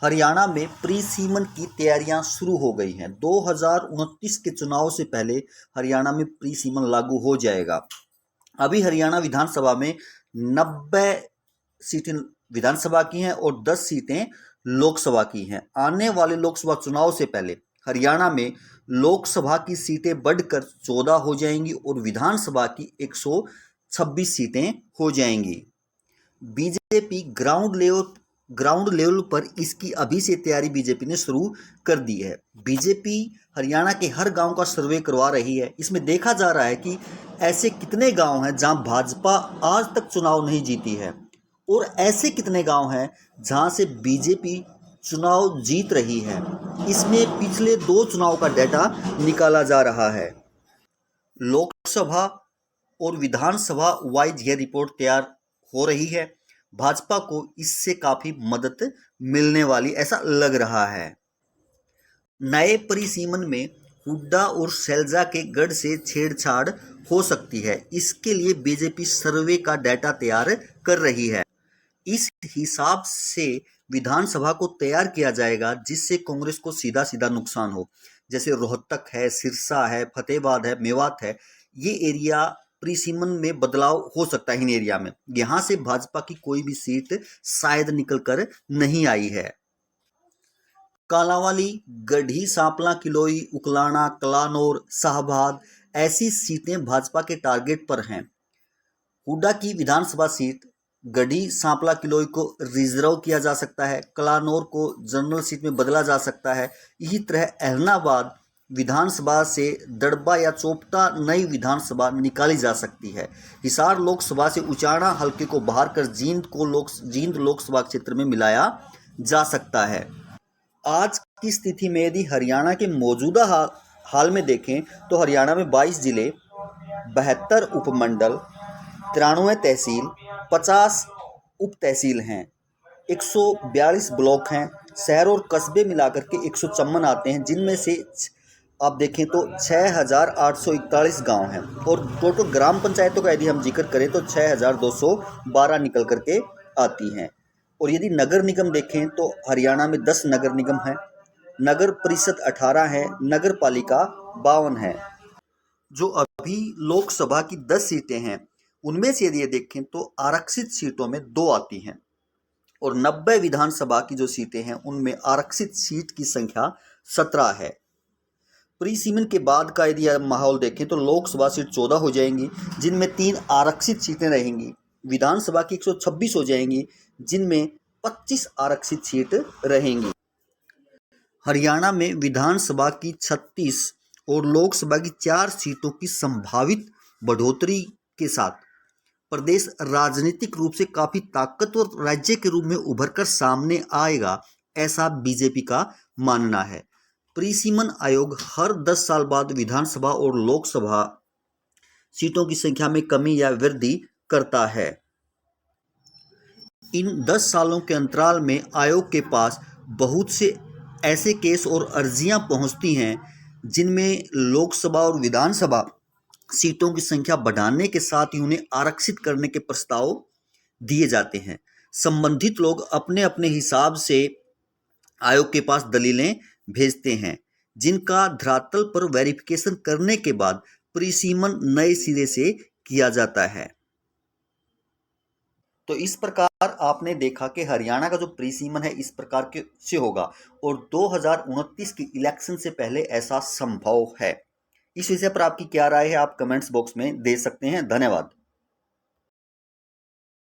हरियाणा में pre semen की तैयारियां शुरू हो गई हैं। 2029 के चुनाव से पहले हरियाणा में प्री सीमन लागू हो जाएगा। अभी हरियाणा विधानसभा में 90 सीटें विधानसभा की हैं और 10 सीटें लोकसभा की हैं। आने वाले लोकसभा चुनाव से पहले हरियाणा में लोकसभा की सीटें बढ़कर 14 हो जाएंगी और विधानसभा की 126 सीटें हो जाएंगी। बीजेपी ग्राउंड लेवल पर इसकी अभी से तैयारी बीजेपी ने शुरू कर दी है। बीजेपी हरियाणा के हर गांव का सर्वे करवा रही है। इसमें देखा जा रहा है कि ऐसे कितने गांव हैं जहां भाजपा आज तक चुनाव नहीं जीती है और ऐसे कितने गांव हैं जहां से बीजेपी चुनाव जीत रही है। इसमें पिछले 2 चुनाव का डेटा निकाला जा रहा है। लोकसभा और विधानसभा वाइज यह रिपोर्ट तैयार हो रही है। भाजपा को इससे काफी मदद मिलने वाली ऐसा लग रहा है। नए परिसीमन में हुड्डा और सैलजा के गढ़ से छेड़छाड़ हो सकती है। इसके लिए बीजेपी सर्वे का डेटा तैयार कर रही है। इस हिसाब से विधानसभा को तैयार किया जाएगा जिससे कांग्रेस को सीधा सीधा नुकसान हो। जैसे रोहतक है, सिरसा है, फतेहाबाद है, मेवात है, ये एरिया प्री सीमन में बदलाव हो सकता है। इन एरिया में यहां से भाजपा की कोई भी सीट शायद निकल कर नहीं आई है। कालांवाली, गढ़ी, सांपला, किलोई, उकलाना, कलानौर, शाहबाद ऐसी सीटें भाजपा के टारगेट पर हैं। हुड्डा की विधानसभा सीट गढ़ी, सांपला, किलोई को रिजर्व किया जा सकता है। कलानौर को जनरल सीट में बदला जा सकता है। इसी तरह अहमदाबाद विधानसभा से दड़बा या चोपता नई विधानसभा निकाली जा सकती है। हिसार लोकसभा से उचाना हल्के को बाहर कर जींद लोकसभा क्षेत्र में मिलाया जा सकता है। आज की स्थिति में यदि हरियाणा के मौजूदा हाल में देखें तो हरियाणा में 22 जिले, 72 उपमंडल, 93 तहसील, 50 उप तहसील हैं, 142 ब्लॉक हैं। शहर और कस्बे मिलाकर के 154 आते हैं, जिनमें से आप देखें तो 6,841 गांव हैं और टोटल ग्राम पंचायतों का यदि हम जिक्र करें तो 6,212 निकल करके आती हैं। और यदि नगर निगम देखें तो हरियाणा में 10 नगर निगम हैं, नगर परिषद 18 हैं, नगर पालिका 52 है। जो अभी लोकसभा की 10 सीटें हैं उनमें से यदि ये देखें तो आरक्षित सीटों में 2 आती हैं और 90 विधानसभा की जो सीटें हैं उनमें आरक्षित सीट की संख्या 17 है। प्री सीमन के बाद का यदि माहौल देखें तो लोकसभा सीट 14 हो जाएंगी जिनमें 3 आरक्षित सीटें रहेंगी। विधानसभा की 126 हो जाएंगी जिनमें 25 आरक्षित सीट रहेंगी। हरियाणा में विधानसभा की 36 और लोकसभा की 4 सीटों की संभावित बढ़ोतरी के साथ प्रदेश राजनीतिक रूप से काफी ताकतवर राज्य के रूप में उभरकर सामने आएगा, ऐसा बीजेपी का मानना है। प्री सीमन आयोग हर 10 साल बाद विधानसभा और लोकसभा सीटों की संख्या में कमी या वृद्धि करता है। इन 10 सालों के अंतराल में आयोग के पास बहुत से ऐसे केस और अर्जियां पहुंचती हैं जिनमें लोकसभा और विधानसभा सीटों की संख्या बढ़ाने के साथ ही उन्हें आरक्षित करने के प्रस्ताव दिए जाते हैं। संबंधित लोग अपने अपने हिसाब से आयोग के पास दलीलें भेजते हैं जिनका धरातल पर वेरिफिकेशन करने के बाद प्री सीमन नए सिरे से किया जाता है। तो इस प्रकार आपने देखा कि हरियाणा का जो प्री सीमन है इस प्रकार के से होगा और 2029 की इलेक्शन से पहले ऐसा संभव है। इस विषय पर आपकी क्या राय है आप कमेंट्स बॉक्स में दे सकते हैं। धन्यवाद।